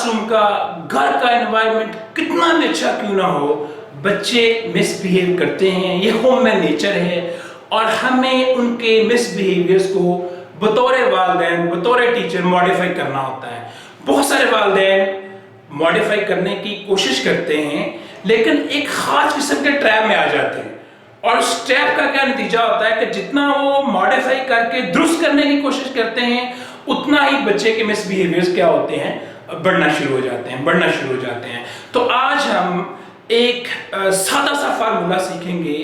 Class room का, घर का एनवायरनमेंट कितना भी अच्छा क्यों ना हो, बच्चे मिसबिहेव करते हैं, ये ह्यूमन नेचर है। और हमें उनके मिसबिहेवियर्स को बतौर वालिदैन, बतौर टीचर मॉडिफाई करना होता है। बहुत सारे वालिदैन मॉडिफाई करने की कोशिश करते हैं, लेकिन एक खास किस्म के ट्रैप में आ जाते हैं। और उस ट्रैप का क्या नतीजा होता है कि जितना वो मॉडिफाई करके दुरुस्त करने की कोशिश करते हैं, उतना ही बच्चे के मिसबिहेवियर्स क्या होते हैं, बढ़ना शुरू हो जाते हैं। तो आज हम एक सादा सा फार्मूला सीखेंगे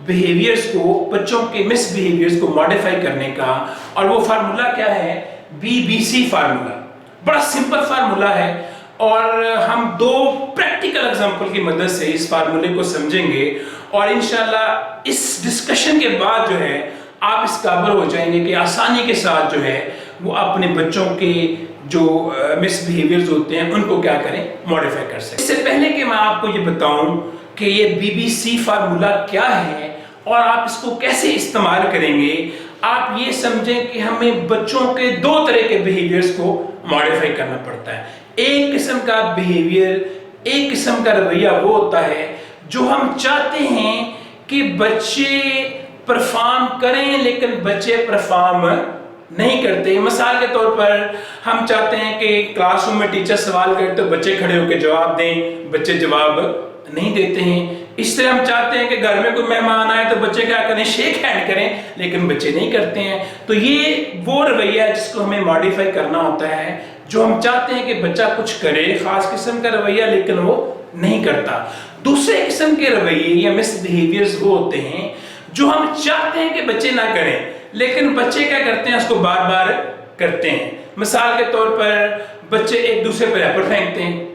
बिहेवियर्स को, बच्चों के मिसबिहेवियर्स को मॉडिफाई करने का। और वो फार्मूला क्या है? BBC formula. बड़ा सिंपल फार्मूला है और हम दो प्रैक्टिकल एग्जांपल की मदद से इस फार्मूले को समझेंगे और इंशाल्लाह इस डिस्कशन के बाद जो है आप इस काबिल हो जाएंगे कि आसानी के साथ जो है वो अपने बच्चों के जो मिसबिहेवियर्स होते हैं उनको क्या करें, मॉडिफाई कर सकें। इससे पहले कि मैं आपको ये बताऊं कि ये BBC फार्मूला क्या है और आप इसको कैसे इस्तेमाल करेंगे, आप ये समझें कि हमें बच्चों के दो तरह के बिहेवियर्स को मॉडिफाई करना पड़ता है। एक किस्म का बिहेवियर, एक किस्म का रवैया वो होता है जो हम चाहते हैं कि बच्चे परफॉर्म करें, लेकिन बच्चे परफॉर्म नहीं करते। मिसाल के तौर पर हम चाहते हैं कि क्लासरूम में टीचर सवाल करे तो बच्चे खड़े होकर जवाब दें, बच्चे जवाब नहीं देते हैं। इस तरह हम चाहते हैं कि घर में कोई मेहमान आए तो बच्चे क्या करें, शेक हैंड करें, लेकिन बच्चे नहीं करते हैं। तो ये वो रवैया है जिसको हमें मॉडिफाई करना होता है, जो हम चाहते हैं कि बच्चा कुछ करे, खास किस्म का रवैया, लेकिन वो नहीं करता। दूसरे किस्म के रवैये या मिसबिहेवियर्स वो होते हैं जो हम चाहते हैं कि बच्चे ना करें, लेकिन बच्चे क्या करते हैं, उसको बार बार करते हैं। मिसाल के तौर पर बच्चे एक दूसरे पर रैपर फेंकते हैं,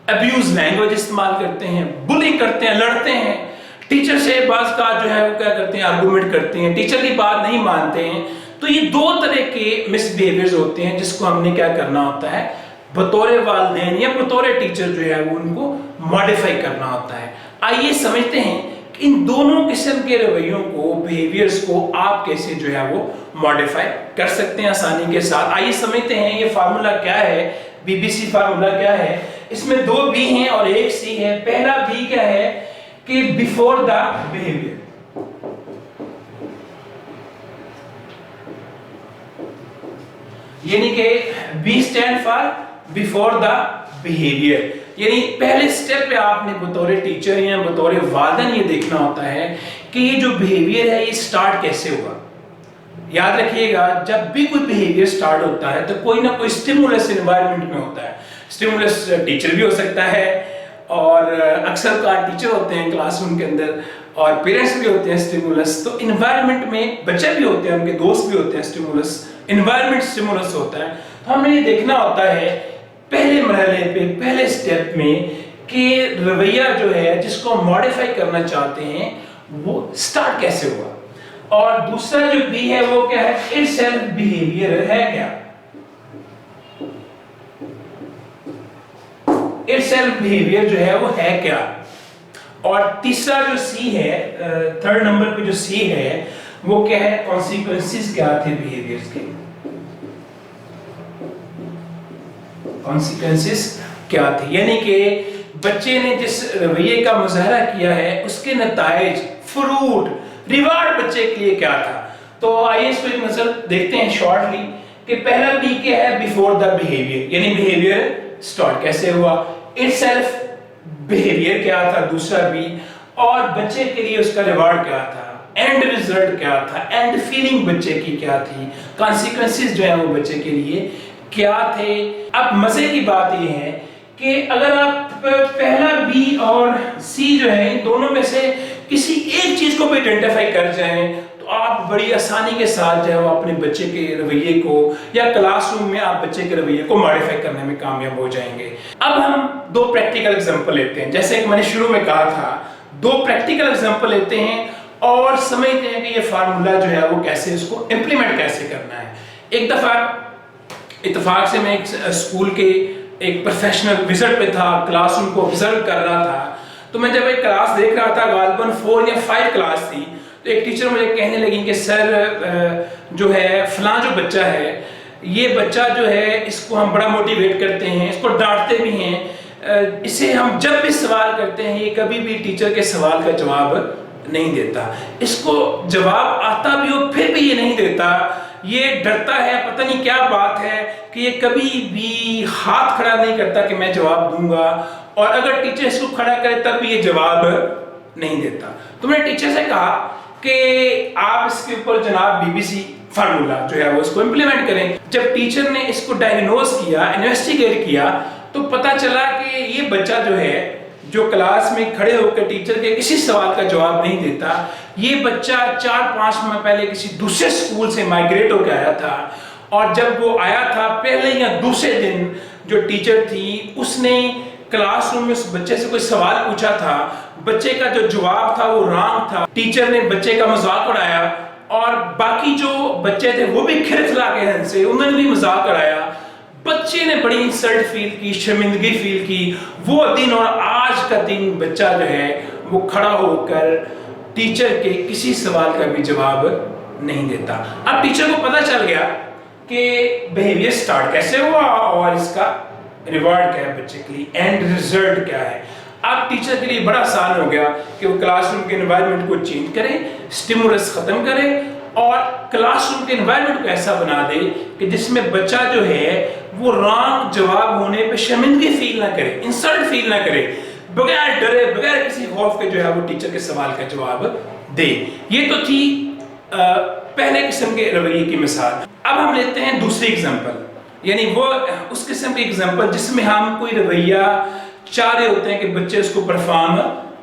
अब्यूज लैंग्वेज इस्तेमाल करते हैं, बुलिंग करते हैं, लड़ते हैं, टीचर से बाज़ का जो है वो क्या करते हैं, आर्गूमेंट करते हैं, टीचर की बात नहीं मानते हैं। तो ये दो तरह के मिसबिहेवियर्स होते हैं जिसको हमने क्या करना होता है, बतौर वालिदैन या बतौर टीचर जो है वो उनको मॉडिफाई करना होता है। आइए समझते हैं कि इन दोनों किस्म के रवैयों को, बिहेवियर्स को आप कैसे जो है वो मॉडिफाई कर सकते हैं आसानी के साथ। आइए समझते हैं ये फार्मूला क्या है, BBC फार्मूला क्या है। इसमें दो B हैं और एक C है। पहला B क्या है कि बिफोर द बिहेवियर, यानी कि B stand for before the behaviour, यानी पहले स्टेप पे आपने बतौर टीचर या बतौर वालिदैन ये देखना होता है कि ये जो बिहेवियर है ये स्टार्ट कैसे हुआ। याद रखिएगा, जब भी कोई बिहेवियर स्टार्ट होता है तो कोई ना कोई स्टिमुलस एनवायरनमेंट में होता है। स्टिमुलस टीचर भी हो सकता है और अक्सर का टीचर होते हैं क्लासरूम के अंदर और पेरेंट्स भी होते हैं स्टिमुलस। तो एनवायरनमेंट में बच्चे भी होते हैं, उनके दोस्त भी होते हैं, स्टिमुलस, एनवायरनमेंट स्टिमुलस होता है। तो हमें ये देखना होता है पहले मरहले पे, पहले स्टेप में कि रवैया जो है जिसको मॉडिफाई करना चाहते हैं वो स्टार्ट कैसे हुआ। और दूसरा जो B है वो क्या है, इटसेल्फ बिहेवियर है क्या, इटसेल्फ बिहेवियर जो है वो है क्या। और तीसरा जो C है, थर्ड नंबर पे जो C है वो क्या है, कॉन्सिक्वेंसेस क्या थे बिहेवियर्स के, कॉन्सिक्वेंसेस क्या थे, यानी कि बच्चे ने जिस रवैये का मुजाहरा किया है उसके नताइज, फ्रूट, रिवार्ड बच्चे के लिए क्या था। तो आइए इस पर एक नजर देखते हैं शॉर्टली कि पहला B क्या है, बिफोर द बिहेवियर, यानी बिहेवियर स्टार्ट कैसे हुआ, इटसेल्फ बिहेवियर क्या था दूसरा B, और बच्चे के लिए उसका रिवार्ड क्या था, एंड रिजल्ट क्या था, एंड फीलिंग बच्चे की क्या थी, कॉन्सिक्वेंसेस जो है वो बच्चे के लिए क्या थे। अब मजे की बात ये है कि अगर आप पहला B और C जो है इन दोनों में से किसी एक चीज को भी आइडेंटिफाई कर जाएं तो आप बड़ी आसानी के साथ जो है वो अपने बच्चे के रवैये को या क्लासरूम में आप बच्चे के रवैये को मॉडिफाई करने में कामयाब हो जाएंगे। अब हम दो प्रैक्टिकल एग्जांपल लेते हैं, जैसे कि मैंने शुरू में कहा था, दो प्रैक्टिकल एग्जांपल लेते हैं और समझते हैं कि ये फार्मूला जो है वो कैसे, इसको इंप्लीमेंट कैसे करना है। एक दफा इत्तेफाक से मैं एक स्कूल के एक प्रोफेशनल विजिट पे था, क्लासरूम को ऑब्जर्व कर रहा था। तो मैं जब एक क्लास देख रहा था, गालिबन 4 या 5 क्लास थी, तो एक टीचर मुझे कहने लगी कि सर जो है फलां जो बच्चा है یہ بچہ جو ہے اس کو ہم بڑا موٹیویٹ کرتے ہیں، اس کو ڈانٹتے بھی ہیں، اسے ہم جب بھی سوال کرتے ہیں یہ کبھی بھی ٹیچر کے سوال کا جواب نہیں دیتا، اس کو جواب آتا بھی ہو پھر بھی یہ نہیں دیتا، یہ ڈرتا ہے، پتہ نہیں کیا بات ہے کہ یہ کبھی بھی ہاتھ کھڑا نہیں کرتا کہ میں جواب دوں گا، اور اگر ٹیچر اس کو کھڑا کرے تب بھی یہ جواب نہیں دیتا۔ تو میں نے ٹیچر سے کہا کہ آپ اس کے اوپر جناب BBC فارمولا جو ہے وہ اس کو امپلیمنٹ کریں۔ جب ٹیچر نے اس کو ڈائگنوز کیا، انویسٹیگیٹ کیا، تو پتہ چلا کہ یہ بچہ جو ہے جو کلاس میں کھڑے ہو کر ٹیچر کے کسی سوال کا جواب نہیں دیتا، یہ بچہ 4-5 ماہ پہلے کسی دوسرے اسکول سے مائگریٹ ہو کے آیا تھا، اور جب وہ آیا تھا پہلے یا دوسرے دن جو ٹیچر تھی اس نے کلاس روم میں اس بچے سے کوئی سوال پوچھا تھا، بچے کا جو جواب تھا وہ رانگ تھا، ٹیچر نے بچے کا مذاق اڑایا، اور باقی جو بچے تھے وہ بھی کھرکھلا کے ہنسے، انہوں نے بھی مذاق اڑایا، بچے نے بڑی انسلٹ فیل کی، شرمندگی فیل کی۔ وہ دن اور آج کا دن بچہ جو ہے وہ کھڑا ہو کر ٹیچر کے کسی سوال کا بھی جواب نہیں دیتا۔ اب ٹیچر کو پتہ چل گیا کہ بیہیویئر سٹارٹ کیسے ہوا اور اس کا ریوارڈ کیا ہے بچے کے لیے، اینڈ ریزلٹ کیا ہے۔ اب ٹیچر کے لیے بڑا آسان ہو گیا کہ وہ کلاس روم کے انوائرمنٹ کو چینج کرے، سٹیمولس ختم کرے، اور کلاس روم کے انوائرمنٹ کو ایسا بنا دے کہ جس میں بچہ جو ہے وہ رانگ جواب ہونے پہ شرمندگی فیل نہ کرے، انسلٹ فیل نہ کرے، بغیر ڈرے، بغیر کسی خوف کے جو ہے وہ ٹیچر کے سوال کا جواب دے۔ یہ تو تھی پہلے قسم کے رویے کی مثال۔ اب ہم لیتے ہیں دوسری ایگزامپل، یعنی وہ اس قسم کی ایگزامپل جس میں ہم کوئی رویہ چاہ رہے ہوتے ہیں کہ بچے اس کو پرفارم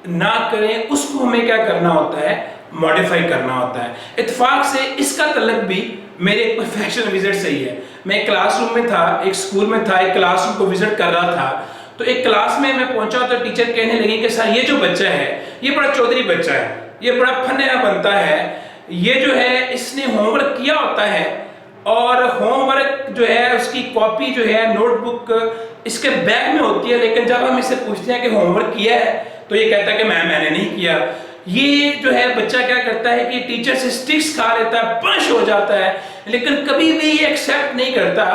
نہ کریں، اس کو ہمیں کیا کرنا ہوتا ہے، موڈیفائی کرنا ہوتا ہے۔ اتفاق سے اس کا تعلق بھی میرے ایک پروفیشنل وزٹ سے ہی ہے۔ میں ایک کلاس روم میں تھا، ایک سکول میں تھا، ایک کلاس روم کو وزٹ کر رہا تھا، تو ایک کلاس میں پہنچا تو ٹیچر کہنے لگی کہ سر یہ جو بچہ ہے یہ بڑا چودھری بچہ ہے، یہ بڑا پھنیا بنتا ہے، یہ جو ہے اس نے ہوم ورک کیا ہوتا ہے، اور ہوم ورک جو ہے اس کی کاپی جو ہے نوٹ بک اس کے بیگ میں ہوتی ہے، لیکن جب ہم اسے پوچھتے ہیں کہ ہوم ورک کیا ہے تو یہ کہتا ہے کہ میں نے نہیں کیا۔ یہ جو ہے بچہ کیا کرتا ہے کہ ٹیچر سے سٹکس کھا لیتا ہے، پنش ہو جاتا ہے، لیکن کبھی بھی یہ ایکسیپٹ نہیں کرتا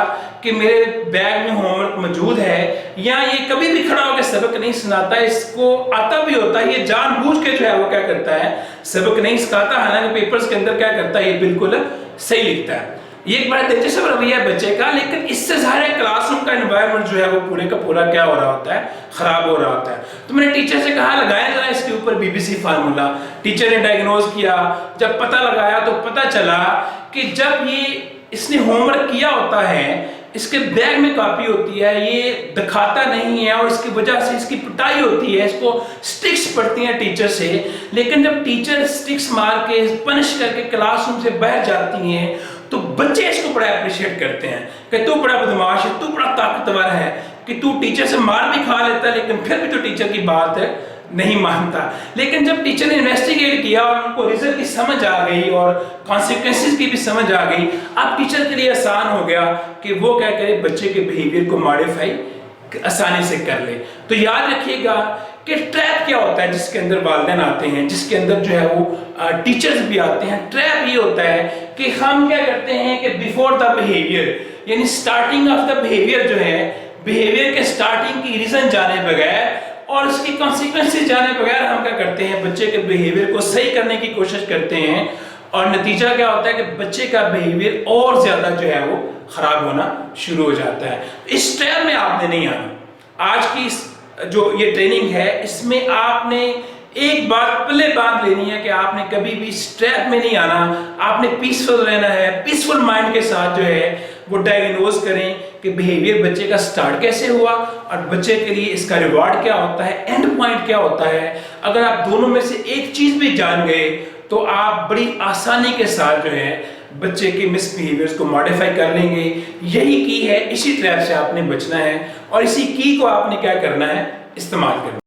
کہ میرے بیگ میں ہوم ورک موجود ہے، یا یہ کبھی بھی کھڑا ہو کے سبق نہیں سناتا، اس کو آتا بھی ہوتا ہے، یہ جان بوجھ کے جو ہے وہ کیا کرتا ہے، سبق نہیں سکھاتا، حالانکہ پیپرز کے اندر کیا کرتا ہے، یہ بالکل صحیح لکھتا ہے۔ یہ ایک بڑا دلچسپ رویہ ہے بچے کا، لیکن اس سے ظاہر ہے کلاس روم کا انوائرمنٹ جو ہے وہ پورے کا پورا کیا ہو رہا ہوتا ہے، خراب ہو رہا ہوتا ہے۔ تو میں نے ٹیچر سے کہا لگایا ذرا اس کے اوپر BBC فارمولا۔ ٹیچر نے ڈائگنوز کیا، جب پتہ لگایا تو پتہ چلا کہ جب یہ اس نے ہوم ورک کیا ہوتا ہے، اس کے بیگ میں کاپی ہوتی ہے، یہ دکھاتا نہیں ہے، اور اس کی وجہ سے اس کی پٹائی ہوتی ہے، اس کو سٹکس پڑتی ہیں ٹیچر سے، لیکن جب ٹیچر سٹکس مار کے پنش کر کے کلاس روم سے باہر جاتی ہیں تو بچے اس کو بڑا اپریشیٹ کرتے ہیں کہ تو بڑا بدماش ہے، تو بڑا طاقتور ہے، کہ تو ٹیچر سے مار بھی کھا لیتا ہے لیکن پھر بھی تو ٹیچر کی بات نہیں مانتا۔ لیکن جب ٹیچر نے انویسٹیگیٹ کیا اور ان کو ریزلٹ کی سمجھ آ گئی اور کانسیکوینسز کی بھی سمجھ آ گئی، اب ٹیچر کے لیے آسان ہو گیا کہ وہ کیا کرے، بچے کے بیہیویئر کو ماڈیفائی آسانی سے کر لے۔ تو یاد رکھیے گا کہ ٹریپ کیا ہوتا ہے جس کے اندر والدین آتے ہیں، جس کے اندر جو ہے وہ ٹیچرز بھی آتے ہیں۔ ٹریپ یہ ہوتا ہے کہ ہم کیا کرتے ہیں کہ بیفور دا بیہیویئر، یعنی سٹارٹنگ آف دا بیہیویئر جو ہے، بیہیویئر کے سٹارٹنگ کی ریزن جانے بغیر اور اس کی کانسیکوینسز جانے بغیر ہم کیا کرتے ہیں، بچے کے بیہیویئر کو صحیح کرنے کی کوشش کرتے ہیں، اور نتیجہ کیا ہوتا ہے کہ بچے کا بیہیویئر اور زیادہ جو ہے وہ خراب ہونا شروع ہو جاتا ہے۔ اس ٹریپ میں آپ نے نہیں آنا۔ آج کی جو یہ ٹریننگ ہے اس میں آپ نے ایک بات پلے باندھ لینی ہے کہ آپ نے کبھی بھی سٹریپ میں نہیں آنا، آپ نے پیسفل رہنا ہے، پیسفل مائنڈ کے ساتھ جو ہے وہ ڈائگنوز کریں کہ بیہیویئر بچے کا سٹارٹ کیسے ہوا اور بچے کے لیے اس کا ریوارڈ کیا ہوتا ہے، اینڈ پوائنٹ کیا ہوتا ہے۔ اگر آپ دونوں میں سے ایک چیز بھی جان گئے تو آپ بڑی آسانی کے ساتھ جو ہے بچے کے مس بیہیویئرز کو ماڈیفائی کر لیں گے۔ یہی کی ہے، اسی ٹریپ سے آپ نے بچنا ہے، اور اسی کی کو آپ نے کیا کرنا ہے، استعمال کرنا ہے۔